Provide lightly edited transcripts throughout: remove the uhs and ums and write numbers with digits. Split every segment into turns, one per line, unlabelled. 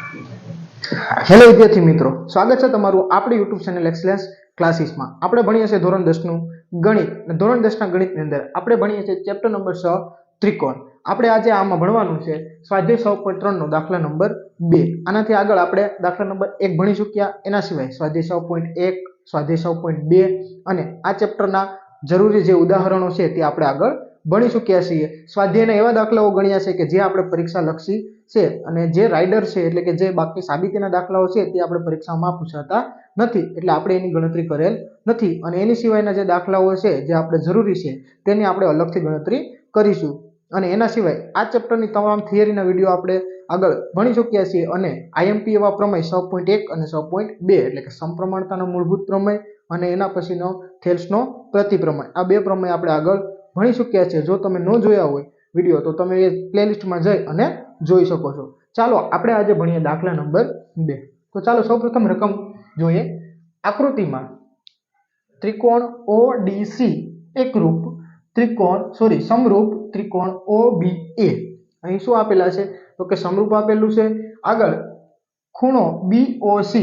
Hello વિદ્યાર્થી મિત્રો, સ્વાગત છે તમારું આપણી યુટ્યુબ ચેનલ એક્સલેન્સ ક્લાસીસમાં. આપણે ભણીએ છીએ ધોરણ 10 નું ગણિત. ધોરણ 10 ના ગણિતની અંદર આપણે ભણીએ છીએ ચેપ્ટર નંબર 6 ત્રિકોણ. આપણે આજે આમાં ભણવાનું છે સ્વાધ્યાય 6.3 નો દાખલા નંબર 2. આનાથી આગળ આપણે દાખલા નંબર 1 ભણી ચૂક્યા. એના સિવાય સ્વાધ્યાય 6.1, સ્વાધ્યાય 6.2 અને આ ચેપ્ટરના જરૂરી જે ઉદાહરણો છે તે આપણે આગળ ભણી ચૂક્યા છીએ. સ્વાધ્યાયના એવા દાખલાઓ ગણ્યા છે કે જે આપણે પરીક્ષા લક્ષી છે અને જે રાઇડર છે એટલે કે જે બાકી સાબિતીના દાખલાઓ છે તે આપણે પરીક્ષામાં પૂછાતા નથી, એટલે આપણે એની ગણતરી કરેલ નથી. અને એની સિવાયના જે દાખલાઓ છે જે આપણે જરૂરી છે તેની આપણે અલગથી ગણતરી કરીશું. અને એના સિવાય આ ચેપ્ટરની તમામ થિયરીના વિડીયો આપણે આગળ ભણી ચૂક્યા છીએ. અને આઈએમપી એવા પ્રમેય 6.1 અને 6.2 એટલે કે સમપ્રમાણતાનો મૂળભૂત પ્રમેય અને એના પછીનો થેલ્સનો પ્રતિપ્રમેય, આ બે પ્રમેય આપણે આગળ ભણી ચૂક્યા છે. જો તમે ન જોયા હોય વિડીયો તો તમે એ પ્લેલિસ્ટમાં જઈ અને જોઈ શકો છો. ચાલો આપણે આજે ભણીએ દાખલા નંબર 2. તો ચાલો સૌપ્રથમ રકમ જોઈએ. આકૃતિમાં ત્રિકોણ ODC એકરૂપ સમરૂપ ત્રિકોણ OBA. અહીં શું આપેલા છે તો કે સમરૂપ આપેલું છે. આગળ ખૂણો BOC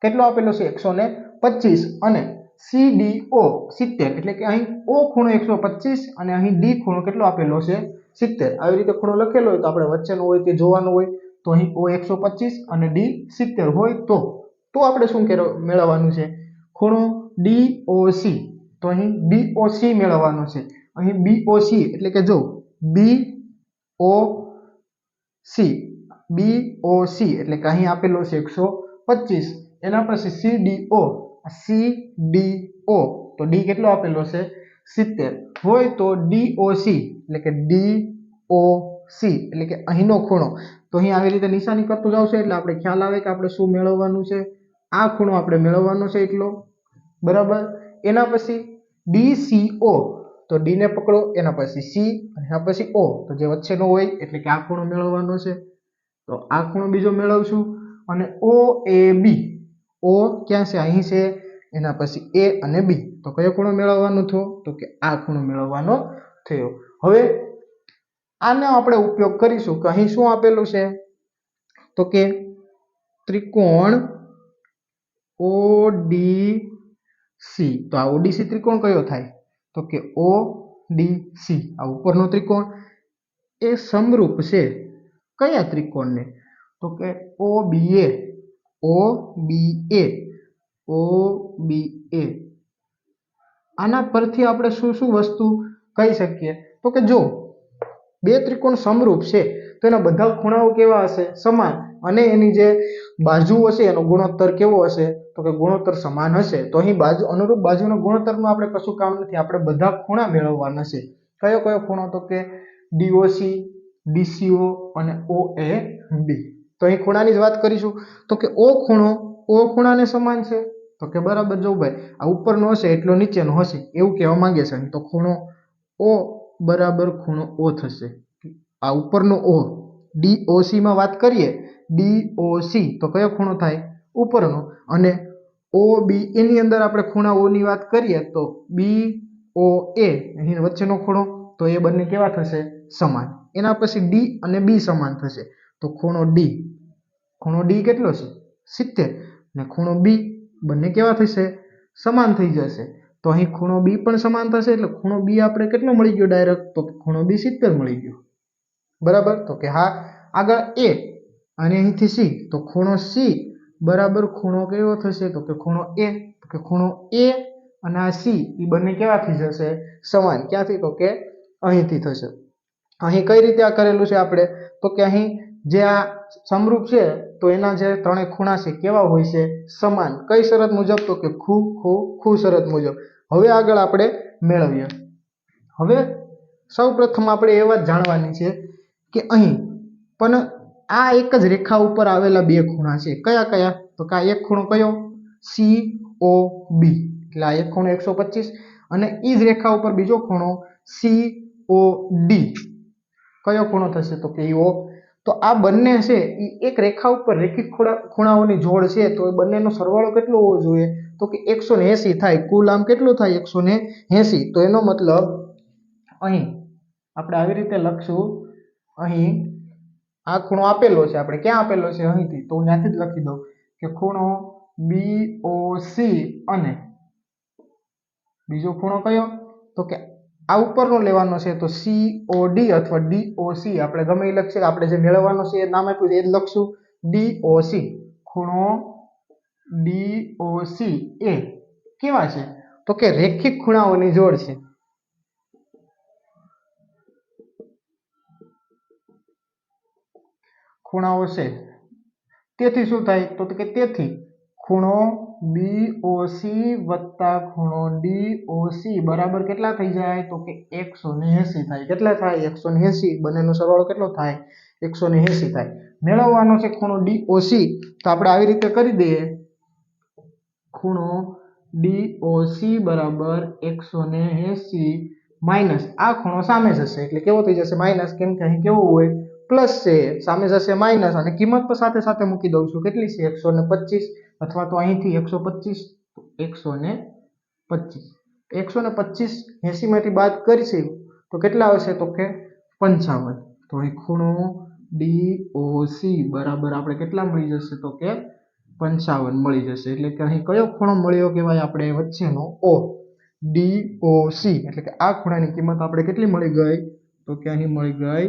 કેટલો આપેલો છે 125 અને CDO 70, એટલે કે અહીં O ખૂણો 125 અને અહીં D ખૂણો કેટલો આપેલો છે 70. આવી રીતે ખૂણો લખેલો હોય તો આપણે વચ્ચેનો હોય તે જોવાનું હોય. તો અહીં O 125 અને D 70 હોય તો આપણે શું મેળવવાનું છે ખૂણો DOC. તો અહીં DOC મેળવવાનો છે. અહીં BOC એટલે કે જો BOC એટલે કે અહીં આપેલો છે 125. એના પછી CDO તો D કેટલો આપેલો છે 70 હોય તો DOC એટલે કે DOC એટલે કે અહીંનો ખૂણો. તો અહીં આવી રીતે નિશાની કરતું જાવશે એટલે આપણે ખ્યાલ આવે કે આપણે શું મેળવવાનું છે. આ ખૂણો આપણે મેળવવાનો છે એટલો, બરાબર. એના પછી DCO તો D ને પકડો, એના પછી C અને એના પછી O તો જે વચ્ચેનો હોય એટલે કે આ ખૂણો મેળવવાનો છે. તો આ ખૂણો બીજો મેળવશું. અને OAB, O ક્યાં છે અહીં છે, એના પછી A અને B તો કયો ખૂણો મેળવવાનો થયો તો કે આ ખૂણો મેળવવાનો થયો. હવે આનો આપણે ઉપયોગ કરીશું કે અહીં શું આપેલું છે તો કે ત્રિકોણ ODC. તો આ ODC ત્રિકોણ કયો થાય તો કે ODC, આ ઉપરનો ત્રિકોણ એ સમરૂપ છે કયા ત્રિકોણને તો કે OBA. આના પરથી આપણે શું શું વસ્તુ કહી શકીએ તો કે જો બે ત્રિકોણ સમરૂપ છે તો એના બધા ખૂણાઓ કેવા હશે સમાન, અને એની જે બાજુઓ છે એનો ગુણોત્તર કેવો હશે તો કે ગુણોત્તર સમાન હશે. તો અહીં અનુરૂપ બાજુના ગુણોત્તરનું આપણે કશું કામ નથી, આપણે બધા ખૂણા મેળવવાના છે. કયો કયો ખૂણો તો કે DOC, DCO અને OAB. તો અહીં ખૂણાની જ વાત કરીશું તો કે O ખૂણાને સમાન છે તો કે બરાબર. જો ભાઈ આ ઉપરનો હશે એટલો નીચેનો હશે એવું કહેવા માંગે છે. તો ખૂણો O બરાબર ખૂણો O થશે. આ ઉપરનો O. DOC માં વાત કરીએ, DOC તો કયો ખૂણો થાય ઉપરનો, અને OB એની અંદર આપણે ખૂણાઓની વાત કરીએ તો BOA અહીં વચ્ચેનો ખૂણો તો એ બંને કેવા થશે સમાન. એના પછી D અને B સમાન થશે તો ખૂણો D કેટલો છે 70 અને ખૂણો B બંને કેવા થશે સમાન થઈ જશે. તો અહીં ખૂણો B પણ સમાન થશે એટલે ખૂણો B આપણે કેટલો મળી ગયો ડાયરેક્ટ તો ખૂણો B 70 મળી ગયો, બરાબર. તો કે હા. આગળ A અને અહીંથી C તો ખૂણો C બરાબર ખૂણો કેવો થશે તો કે ખૂણો A. તો કે ખૂણો A અને આ C એ બંને કેવા થઈ જશે સમાન. ક્યાંથી તો કે અહીંથી થશે. અહીં કઈ રીતે આ કરેલું છે આપણે તો કે અહીં જે આ સમરૂપ છે તો એના જે ત્રણેય ખૂણા છે કેવા હોય છે સમાન. કઈ શરત મુજબ તો કે ખૂ શરત મુજબ. હવે આગળ આપણે મેળવીએ. હવે સૌપ્રથમ આપણે એ વાત જાણવાની છે કે અહીં પણ આ એક જ રેખા ઉપર આવેલા બે ખૂણા છે. કયા તો કે આ એક ખૂણો કયો COB એટલે આ એક ખૂણો 125 અને ઈ જ રેખા ઉપર બીજો ખૂણો COD કયો ખૂણો થશે તો કે O. તો આ બંને છે એ એક રેખા ઉપર રેખિત ખૂણાઓની જોડ છે તો એ બંનેનો સરવાળો કેટલો હોવો જોઈએ તો કે 180 થાય. કુલ આમ કેટલું થાય 180. તો એનો મતલબ અહીં આપણે આવી રીતે લખશું, અહીં આ ખૂણો આપેલો છે, આપણે ક્યાં આપેલો છે અહીંથી, તો હું ત્યાંથી જ લખી દઉં કે ખૂણો BOC અને બીજો ખૂણો કયો, તો કે આ ઉપરનો લેવાનો છે તો COD અથવા DOC, આપણે ગમે એ લખીએ, આપણે જે મેળવવાનો છે એ નામ આપ્યું છે એ જ લખશું DOC. ખૂણો DOC એ કેવા છે, તો કે રેખિક ખૂણાઓની જોડ છે. ખૂણાઓ છે, તેથી શું થાય, તો કે તેથી ખૂણો BOC વત્તા ખૂણો DOC બરાબર કેટલા થઈ જાય, તો કે 180 થાય. કેટલા થાય, 180. બંનેનો સરવાળો કેટલો થાય, 180 થાય. મેળવવાનો છે ખૂણો DOC, તો આપણે આવી રીતે કરી દઈએ, ખૂણો DOC બરાબર 180 માઇનસ આ ખૂણો સામે જશે એટલે કેવો થઈ જશે, માઇનસ, કેમ કે અહીં કેવું હોય, પ્લસ છે, સામે જશે માઇનસ, અને કિંમત પણ સાથે સાથે મૂકી દઉં છું, કેટલી છે 125, અથવા તો અહીંથી 125, 125 80 માંથી બાદ કરીશું તો કેટલા આવશે, તો કે 55. તો અહીં ખૂણો DOC બરાબર આપણે કેટલા મળી જશે, તો કે 55 મળી જશે. એટલે કે અહીં કયો ખૂણો મળ્યો કહેવાય, આપણે વચ્ચેનો O, DOC, એટલે કે આ ખૂણાની કિંમત આપણે કેટલી મળી ગઈ, તો કે અહીં મળી ગઈ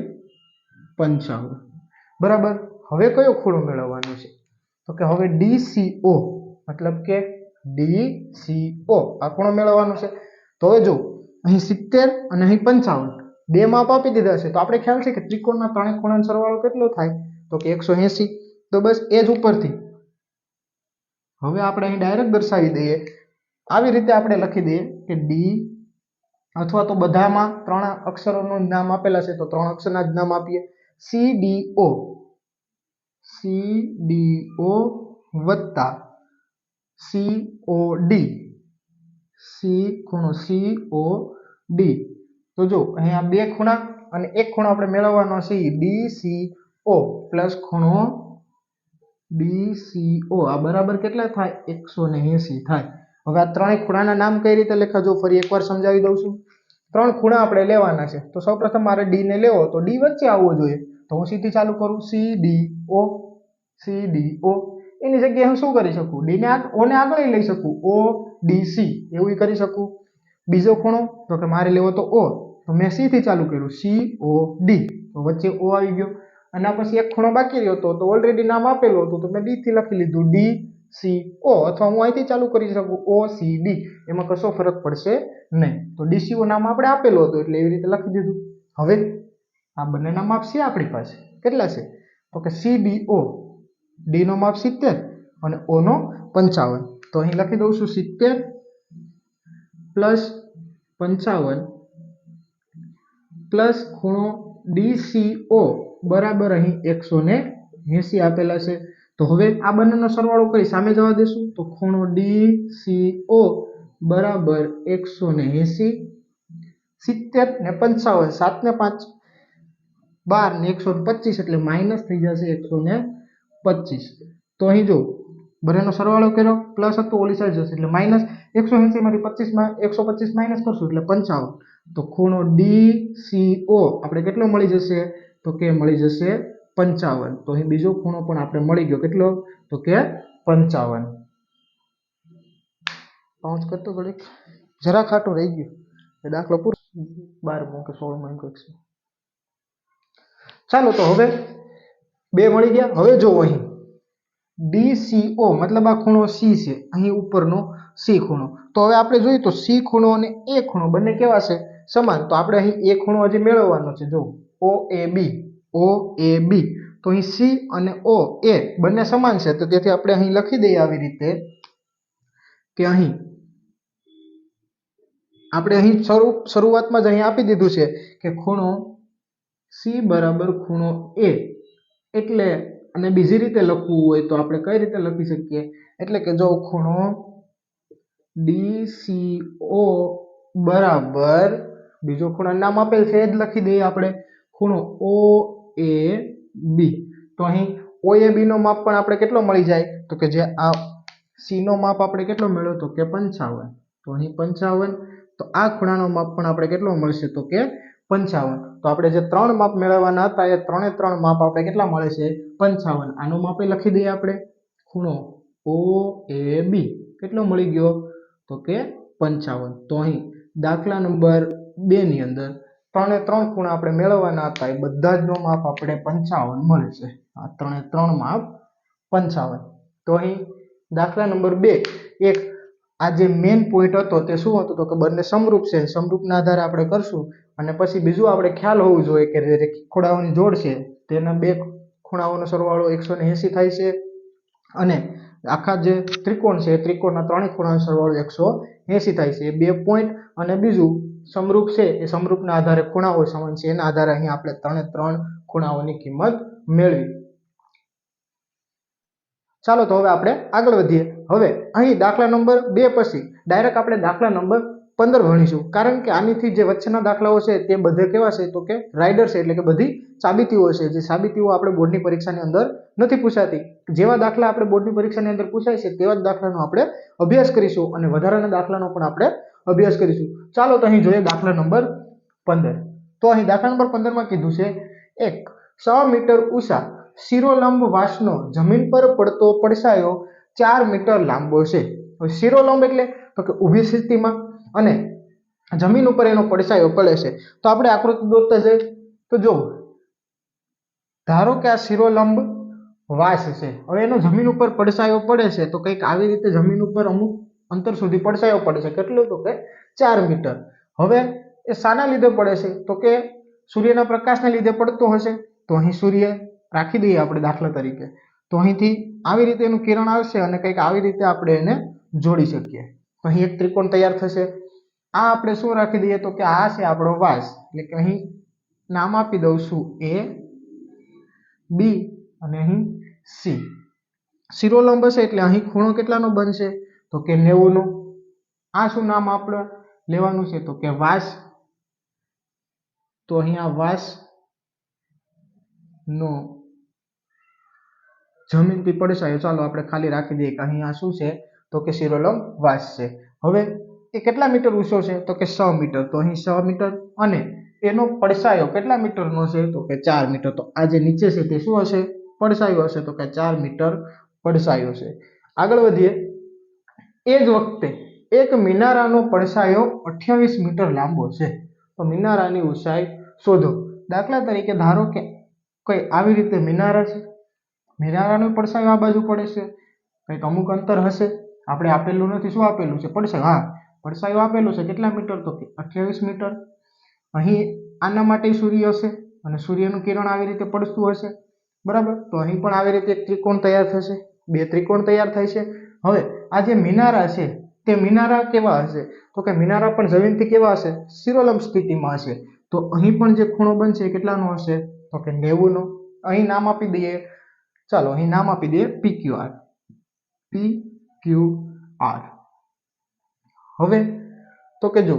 55. બરાબર. હવે કયો ખૂણો મેળવવાનો છે, તો કે હવે DCO, મતલબ કે DCO આ ખૂણો મેળવવાનો છે. તો હવે જો અહીં 70 અને અહીં 55 બે માપ આપી દીધા છે, તો આપણે ખ્યાલ છે કે ત્રિકોણના ત્રણેય ખૂણાનો સરવાળો કેટલો થાય, તો કે 180. તો બસ એ જ ઉપરથી હવે આપણે અહીં ડાયરેક્ટ દર્શાવી દઈએ, આવી રીતે આપણે લખી દઈએ કે D, અથવા તો બધામાં ત્રણ અક્ષરોનું નામ આપેલા છે તો ત્રણ અક્ષરના જ નામ આપીએ, CDO વત્તા COD, ખૂણો COD. તો જો અહીંયા બે ખૂણા અને એક ખૂણો આપણે મેળવવાનો છે DCO પ્લસ ખૂણો DCO, આ બરાબર કેટલા થાય, 180 થાય. હવે આ ત્રણેય ખૂણાના નામ કઈ રીતે લખ્યા, જો ફરી એકવાર સમજાવી દઉં છું. ત્રણ ખૂણા આપણે લેવાના છે, તો સૌપ્રથમ મારે D ને લેવો, તો D વચ્ચે આવવો જોઈએ, તો હું સીધી ચાલુ કરું CDO. એની જગ્યાએ હું શું કરી શકું, D ને O ને આગળ લઈ શકું, ODC એવું કરી શકું. બીજો ખૂણો તો કે મારે લેવો તો O, તો મેં C થી ચાલુ કર્યું COD, તો વચ્ચે O આવી ગયો. અને પછી એક ખૂણો બાકી રહ્યો તો ઓલરેડી નામ આપેલું હતું તો મેં D થી લખી લીધું DCO, અથવા હું અહીંથી ચાલુ કરી શકું OCD, એમાં કશો ફરક પડશે નહીં. તો DCO નામ આપણે આપેલું હતું એટલે એવી રીતે લખી દીધું. હવે આ બંનેના માપ છે આપણી પાસે, કેટલા છે, તો કે CDO, D નો માપ 70 અને O નો 55. તો અહીં લખી દઉં છું 70 પ્લસ 55 પ્લસ ખૂણો DCO બરાબર અહીં 180 આપેલા છે. તો હવે આ બંનેનો સરવાળો કરી સામે જવા દેશું, તો ખૂણો DCO બરાબર 180, 70 ને 55, 7 ને 5 12 ને 125 એટલે માઇનસ થઈ જશે 125. તો અહીં જો બંનેનો સરવાળો કર્યો, પ્લસ હતું ઓલી સાઈડ જશે એટલે માઇનસ, 180 માંથી 125 માઇનસ કરશું એટલે 55. તો ખૂણો DCO આપણે કેટલો મળી જશે, તો કે મળી જશે 55. તો અહીં બીજો ખૂણો પણ આપણે મળી ગયો, કેટલો, તો કે 55. પાઉચ કરતો ઘડીક જરા ખાટું રહી ગયું, એ દાખલો પૂરો 12 કે 16 કંઈક છે. ચાલો તો હવે બે મળી ગયા. હવે જો અહીં DCO મતલબ આ ખૂણો C છે, અહીં ઉપરનો C ખૂણો, તો હવે આપણે જોઈએ તો C ખૂણો અને A ખૂણો બંને કેવા છે, સમાન. તો આપણે અહીં A ખૂણો હજી મેળવવાનો છે, જો OAB, તો અહીં C અને OA બંને સમાન છે, તો તેથી આપણે અહીં લખી દઈએ આવી રીતે કે અહીં આપણે અહીં શરૂઆતમાં જ અહીં આપી દીધું છે કે ખૂણો C બરાબર ખૂણો A, એટલે અને બીજી રીતે લખવું હોય તો આપણે કઈ રીતે લખી શકીએ, એટલે કે જો ખૂણો DCO બરાબર બીજો ખૂણાનું નામ આપેલ છે એ જ લખી દઈએ આપણે, ખૂણો OAB. તો અહીં OAB નો માપ પણ આપણે કેટલો મળી જાય, તો કે જે આ C નો માપ આપણે કેટલો મેળવ્યો, તો કે 55. તો અહીં 55. તો આ ખૂણાનો માપ પણ આપણે કેટલો મળશે, તો કે 55. તો આપણે જે 3 માપ મેળવવાના હતા એ 3 માપ આપણે કેટલા મળે છે 55. આનું માપ લખી દઈએ આપણે ખૂણો OAB કેટલો મળી ગયો તો કે 55. તો અહીં દાખલા નંબર 2 ની અંદર 3 ખૂણા આપણે મેળવવાના હતા એ બધા જ નો માપ આપણે 55 મળે છે. આ 3 માપ 55. તો અહીં દાખલા નંબર 2 એક આ જે મેઇન પોઈન્ટ હતો તે શું હતો તો કે બંને સમરૂપ છે, સમરૂપના આધારે આપણે કરશું. અને પછી બીજું આપણે ખ્યાલ હોવું જોઈએ કે જે ખૂણાઓની જોડ છે તેના બે ખૂણાઓનો સરવાળો 180 થાય છે અને આખા જે ત્રિકોણ છે ત્રિકોણના ત્રણેય ખૂણાનો સરવાળો 180 થાય છે. એ બે પોઈન્ટ અને બીજું સમરૂપ છે એ સમરૂપના આધારે ખૂણાઓ સમાન છે એના આધારે અહીં આપણે 3 ખૂણાઓની કિંમત મેળવી. ચાલો તો હવે આપણે આગળ વધીએ. હવે અહીં દાખલા નંબર 2 પછી ડાયરેક્ટ આપણે દાખલા નંબર 15 ભણીશું, કારણ કે આનીથી જે વચ્ચેના દાખલાઓ છે તે બધે કેવા છે તો કે રાઇડર છે, એટલે કે બધી સાબિતીઓ છે. જે સાબિતીઓ આપણે બોર્ડની પરીક્ષાની અંદર નથી પૂછાતી. જેવા દાખલા આપણે બોર્ડની પરીક્ષાની અંદર પૂછાય છે તેવા જ દાખલાનો આપણે અભ્યાસ કરીશું અને વધારાના દાખલાનો પણ આપણે અભ્યાસ કરીશું. ચાલો તો અહીં જોઈએ દાખલા નંબર 15. તો અહીં દાખલા નંબર 15 માં કીધું છે એક 6 મીટર ઊંચા શિરોલંબ વાસનો જમીન પર પડતો પડછાયો 4 મીટર લાંબો છે. હવે શિરોલંબ એટલે તો કે ઊભી સ્થિતિમાં અને જમીન ઉપર એનો પડછાયો પડે છે. તો આપણે આકૃતિ દોરતા જઈએ તો જો ધારો કે આ શિરોલંબ વાસ છે. હવે એનો જમીન ઉપર પડછાયો પડે છે તો કંઈક આવી રીતે જમીન ઉપર અમુક અંતર સુધી પડછાયો પડે છે. કેટલું તો કે 4 મીટર. હવે એ શાના લીધે પડે છે તો કે સૂર્યના પ્રકાશના લીધે પડતો હશે. તો અહીં સૂર્ય રાખી દઈએ આપણે દાખલા તરીકે. તો અહીંથી આવી રીતે એનું કિરણ આવશે અને કંઈક આવી રીતે આપણે એને જોડી શકીએ. તો અહીં એક ત્રિકોણ તૈયાર થશે. આ આપણે શું રાખી દઈએ તો કે આ છે આપણો વાસ, એટલે કે અહીં નામ આપી દઉં છું A, B અને અહીં C. શિરોલંબ હશે એટલે અહીં ખૂણો કેટલાનો બનશે તો કે 90 નો. આ શું નામ આપણે લેવાનું છે તો કે વાસ. તો અહીં આ વાસ નો જમીનથી પડછાયો ચાલો આપણે ખાલી રાખી દઈએ કે અહીં આ શું છે તો કે શિરોલંબ વાસ છે. હવે એ કેટલા મીટર ઊંચો છે તો કે 6 મીટર. તો અહીં 6 મીટર અને એનો પડછાયો કેટલા મીટરનો છે તો કે 4 મીટર. તો આ જે નીચે છે તે શું હશે પડછાયો હશે તો કે 4 મીટર પડછાયો છે. આગળ વધીએ. એ જ વખતે એક મિનારાનો પડછાયો 28 મીટર લાંબો છે. તો મિનારાની ઊંચાઈ શોધો. દાખલા તરીકે ધારો કે કોઈ આવી રીતે મિનારા છે, મિનારાનો પડછાયો આ બાજુ પડે છે, કંઈક અમુક અંતર હશે, આપણે આપેલું નથી. શું આપેલું છે પડછાયો? હા, પડછાયો આપેલું છે. કેટલા મીટર તો કે 28 મીટર. અહીં આના માટે સૂર્ય હશે અને સૂર્યનું કિરણ આવી રીતે પડતું હશે, બરાબર. તો અહીં પણ આવી રીતે એક ત્રિકોણ તૈયાર થશે, બે ત્રિકોણ તૈયાર થાય છે. હવે આ જે મિનારા છે તે મિનારા કેવા હશે તો કે મિનારા પણ જમીનથી કેવા હશે શિરોલંબ સ્થિતિમાં હશે. તો અહીં પણ જે ખૂણો બનશે એ કેટલાનો હશે તો કે 90 નો. અહીં નામ આપી દઈએ, ચાલો અહીં નામ આપી દઈએ PQR. PQR. હવે તો કે જો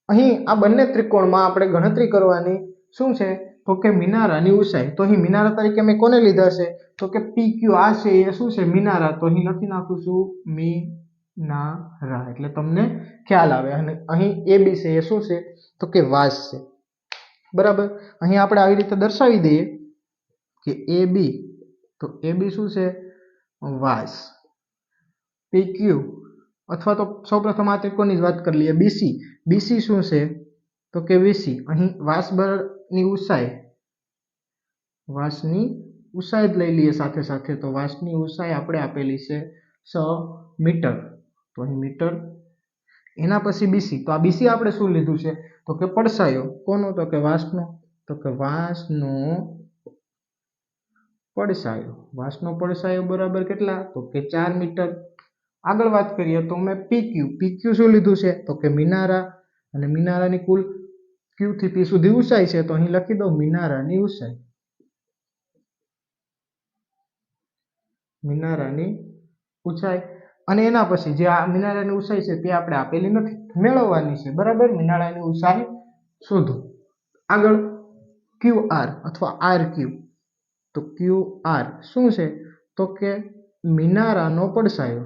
અહીં આ બંને ત્રિકોણમાં આપણે ગણતરી કરવાની શું છે તો કે મિનારાની ઊંચાઈ. તો અહીં મિનારા તરીકે મેં કોને લીધા છે તો કે PQ. આ છે એ શું છે મિનારા. તો અહીં લખી નાખું છું મિનારા, એટલે તમને ખ્યાલ આવે. અને અહીં AB છે એ શું છે તો કે વાસ છે, બરાબર. અહીં આપણે આવી રીતે દર્શાવી દઈએ કે AB. તો AB શું છે વાસ. PQ અથવા તો સૌપ્રથમ આ ત્રિકોણની જ વાત કરી લઈએ BC. BC શું છે તો કે VC. અહીં વાસની ઊંચાઈ જ લઈ લઈએ સાથે સાથે. તો વાસની ઊંચાઈ આપણે આપેલી છે 6 મીટર. તો અહીં મીટર. એના પછી BC. તો આ BC આપણે શું લીધું છે તો કે પડછાયો. કોનો તો કે વાસનો. તો કે વાસનો પડછાયો. વાસનો પડછાયો બરાબર કેટલા તો કે 4 મીટર. આગળ વાત કરીએ તો મેં PQ. PQ શું લીધું છે તો કે મિનારા. અને મિનારાની કુલ Q થી P સુધી ઊંચાઈ છે. તો અહીં લખી દઉં મિનારાની ઊંચાઈ. મિનારાની ઊંચાઈ. અને એના પછી જે આ મિનારાની ઊંચાઈ છે તે આપણે આપેલી નથી, મેળવવાની છે, બરાબર. મિનારાની ઊંચાઈ શોધો. આગળ QR અથવા RQ. તો QR શું છે તો કે મિનારાનો પડછાયો.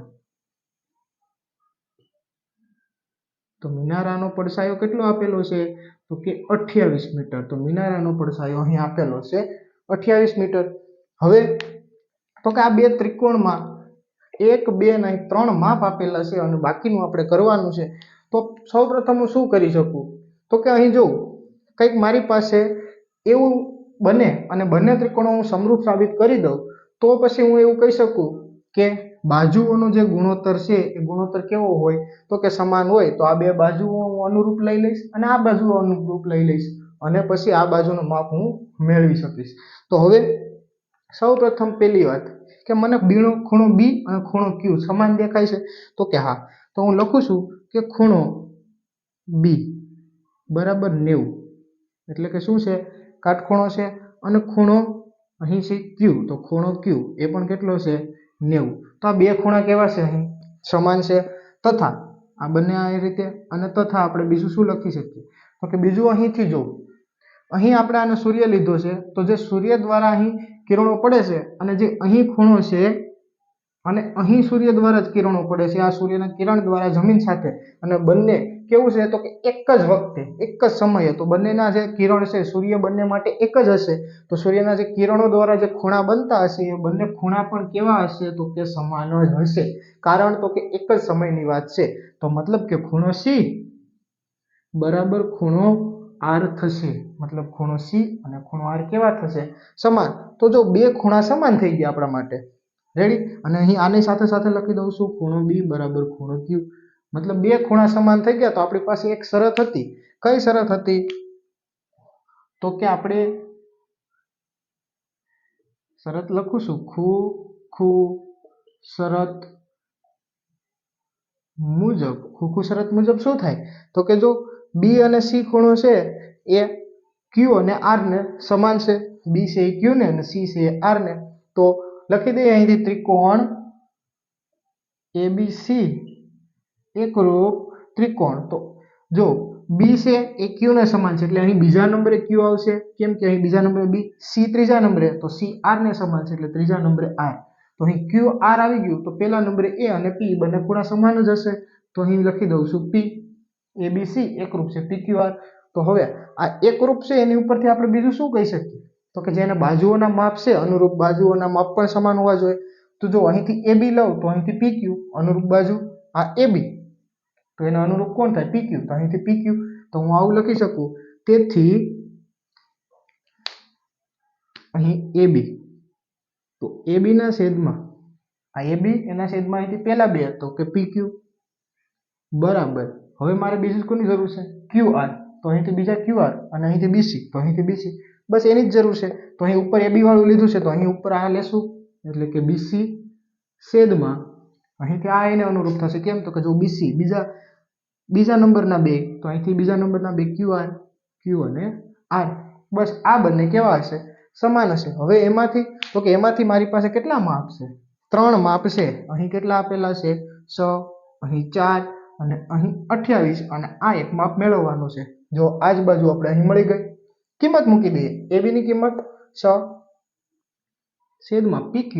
તો મિનારાનો પડછાયો કેટલો આપેલો છે તો કે 28 મીટર. તો મિનારાનો પડછાયો અહીં આપેલો છે 28 મીટર. હવે તો કે આ બે ત્રિકોણમાં 1 2 અને 3 માપ આપેલા છે અને બાકીનું આપણે કરવાનું છે. તો સૌપ્રથમ હું શું કરી શકું? તો કે અહીં જો કંઈક મારી પાસે એવું બને અને બંને ત્રિકોણો હું સમરૂપ સાબિત કરી દઉં તો પછી હું એવું કહી શકું કે બાજુઓનો જે ગુણોત્તર છે એ ગુણોત્તર કેવો હોય? તો કે સમાન હોય. તો આ બે બાજુઓ હું અનુરૂપ લઈ લઈશ અને આ બાજુઓ અનુરૂપ લઈ લઈશ અને પછી આ બાજુનું માપ હું મેળવી શકીશ. તો હવે સૌપ્રથમ પહેલી વાત કે મને ખૂણો બી અને ખૂણો ક્યુ સમાન દેખાય છે. તો કે હા, તો હું લખું છું કે ખૂણો બી બરાબર 90, એટલે કે શું છે? કાટખૂણો છે. અને ખૂણો અહીં છે ક્યુ, તો ખૂણો ક્યુ એ પણ કેટલો છે? 90. તો આ બે ખૂણા કેવા છે? અહીં સમાન છે. તથા આ બંને આ રીતે અને તથા આપણે બીજું શું લખી શકીએ? તો કે બીજું અહીંથી જો અહીં આપણે આનો સૂર્ય લીધો છે તો જે સૂર્ય દ્વારા અહીં કિરણો પડે છે અને જે અહીં ખૂણો છે અને અહીં સૂર્ય દ્વારા જ કિરણો પડે છે, આ સૂર્યના કિરણ દ્વારા જમીન સાથે, અને બંને કેવું છે? તો કે એક જ વખતે એક જ સમયે, તો બંનેના જે કિરણ છે સૂર્ય બંને માટે એક જ હશે. તો સૂર્યના જે કિરણો દ્વારા જે ખૂણા બનતા હશે એ બંને ખૂણા પણ કેવા હશે? તો કે સમાન જ હશે. કારણ તો કે એક જ સમયની વાત છે. તો મતલબ કે ખૂણો સી બરાબર ખૂણો આર થશે. મતલબ ખૂણો સી અને ખૂણો આર કેવા થશે? સમાન. તો જો બે ખૂણા સમાન થઈ ગયા આપણા માટે. રેડી? અને અહીં આની સાથે સાથે લખી દઉં છું ખૂણો બી બરાબર ખૂણો ક્યુ. મતલબ બે ખૂણા સમાન થઈ ગયા. તો આપણી પાસે એક શરત હતી. કઈ શરત હતી? તો કે આપણે શરત લખું છું ખૂ શરત મુજબ. ખૂ શરત મુજબ શું થાય? તો કે જો બી અને સી ખૂણો છે એ ક્યુ અને આર ને સમાન છે. બી છે એ ક્યુ ને અને સી છે એ આર ને. તો લખી દઈએ અહીંથી ત્રિકોણ એબીસી એકરૂપ ત્રિકોણ. તો જો બી છે એ ક્યુ ને સમાન છે એટલે અહીં બીજા નંબરે ક્યુ આવશે. કેમ કે અહીં બીજા નંબરે બી, સી ત્રીજા નંબરે, તો સી આર ને સમાન છે એટલે ત્રીજા નંબરે આર. તો અહીં ક્યુ આર આવી ગયું. તો પહેલા નંબરે એ અને પી બંને ખૂણા સમાન જ હશે. તો અહીં લખી દઉં છું પી. એબીસી એકરૂપ છે પી ક્યુ આર. તો હવે આ એકરૂપ છે એની ઉપરથી આપણે બીજું શું કહી શકીએ? તો કે જેના બાજુઓના માપ છે અનુરૂપ બાજુઓના માપ પણ સમાન હોવા જોઈએ. તો જો અહીંથી AB લઉં તો અહીંથી PQ અનુરૂપ બાજુ આ AB, તો એના અનુરૂપ કોણ થાય? PQ. તો અહીંથી PQ. તો હું આવું લખી શકું. તેથી અહીં AB, તો AB ના છેદમાં આ AB એના છેદમાં અહીંથી પહેલા બે તો કે PQ બરાબર. હવે મારે બીજું કોની જરૂર છે? QR. તો અહીંથી બીજા QR અને અહીંથી BC, તો અહીંથી BC. બસ એની જ જરૂર છે. તો અહીં ઉપર AB વાળું લીધું છે તો અહીં ઉપર આ લેશું એટલે કે BC છેદમાં અહીંથી આ એને અનુરૂપ થશે. કેમ? તો કે જો BC બીજા નંબરના બે, તો અહીંથી બીજા નંબરના બે QR, Q અને R. બસ આ બંને કેવા હશે? સમાન હશે. હવે એમાંથી તો કે એમાંથી મારી પાસે કેટલા માપ છે? 3 માપ છે. અહીં કેટલા આપેલા છે? 6, અહીં 4 અને અહીં 28 અને આ એક માપ મેળવવાનું છે. જો આ જ બાજુ આપણે અહીં મળી ગઈ. કિંમત મૂકી દઈએ. AB ની કિંમત 6 છેદમાં PQ.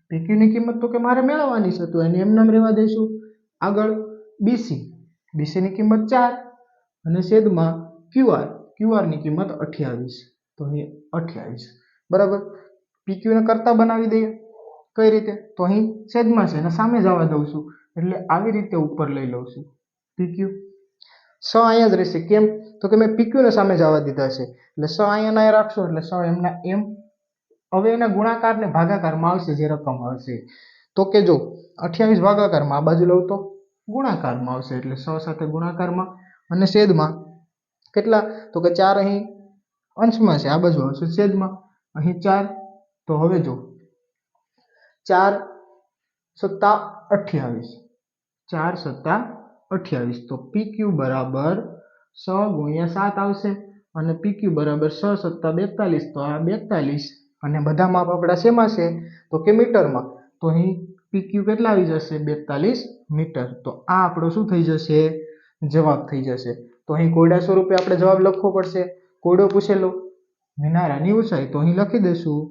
PQ ની કિંમત તો કે મારે મેળવવાની છે તો એને એમ નામ રહેવા દઈશું. આગળ BC. BC ની કિંમત 4 અને છેદમાં QR. QR ની કિંમત 28. તો અહીં 28 બરાબર. PQ ને કરતા બનાવી દઈએ. કઈ રીતે? તો અહીં છેદમાં છે અને સામે જવા દઉં છું એટલે આવી રીતે ઉપર લઈ લઉં છું. PQ 6 અહીંયા જ રહેશે. કેમ? તો કે મેં PQ ને સામે જવા દીધા છે એટલે 6 અહીંયા રાખશો એટલે 6 એમના એમ. હવે એના ગુણાકાર ને ભાગાકારમાં આવશે જે રકમ આવશે. તો કે જો 28 ભાગાકારમાં આ બાજુ લઉં તો ગુણાકારમાં આવશે એટલે 6 સાથે ગુણાકારમાં અને છેદમાં કેટલા? તો કે 4 અહીં અંશમાં છે, આ બાજુ આવશે છેદમાં. અહીં 4. તો હવે જો 4 સત્તા 28, 4 સત્તા 28. તો PQ બરાબર 6 ગુણ્યા 7 આવશે અને PQ બરાબર 6 સત્તા 42. તો આ 42 અને બધા માપ આપણા શેમાં છે? તો કે મીટરમાં. તો અહીં PQ કેટલા આવી જશે? 42 મીટર. તો આ આપણો શું થઈ જશે? જવાબ થઈ જશે. તો અહીં કોયડા સ્વરૂપે આપણે જવાબ લખવો પડશે. કોયડો પૂછેલો મિનારાની ઊંચાઈ, તો અહીં લખી દઈશું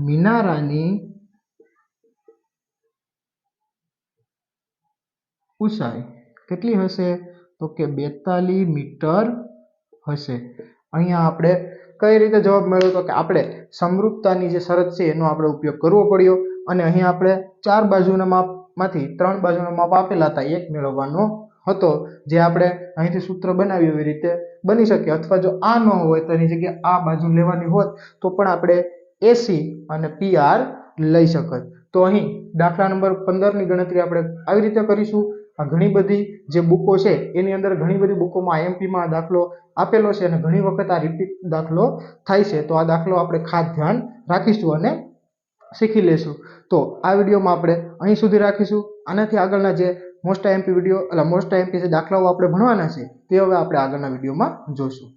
મિનારાની ઊંચાઈ કેટલી હશે? તો કે 42 મીટર હશે. અહીંયા આપણે કઈ રીતે જવાબ મેળવ્યો તો કે આપણે સમરૂપતાની જે શરત છે એનો આપણે ઉપયોગ કરવો પડ્યો અને અહીંયા આપણે 4 બાજુના માપમાંથી 3 બાજુના માપ આપેલા હતા એક મેળવવાનો હતો જે આપણે અહીંથી સૂત્ર બનાવ્યું એવી રીતે બની શકે અથવા જો આ ન હોય તો એની જગ્યાએ આ બાજુ લેવાની હોત તો પણ આપણે AC અને PR લઈ શકત. તો અહીં દાખલા નંબર 15 ની ગણતરી આપણે આવી રીતે કરીશું. આ ઘણી બધી જે બુકો છે એની અંદર ઘણી બધી બુકોમાં IMP માં દાખલો આપેલો છે અને ઘણી વખત આ રિપીટ દાખલો થાય છે. તો આ દાખલો આપણે ખાસ ધ્યાન રાખીશું અને શીખી લેશું. તો આ વિડીયોમાં આપણે અહીં સુધી રાખીશું. આનાથી આગળના જે મોસ્ટ IMP વિડીયો એટલે મોસ્ટ IMP જે દાખલાઓ આપણે ભણવાના છે તે હવે આપણે આગળના વિડીયોમાં જોઈશું.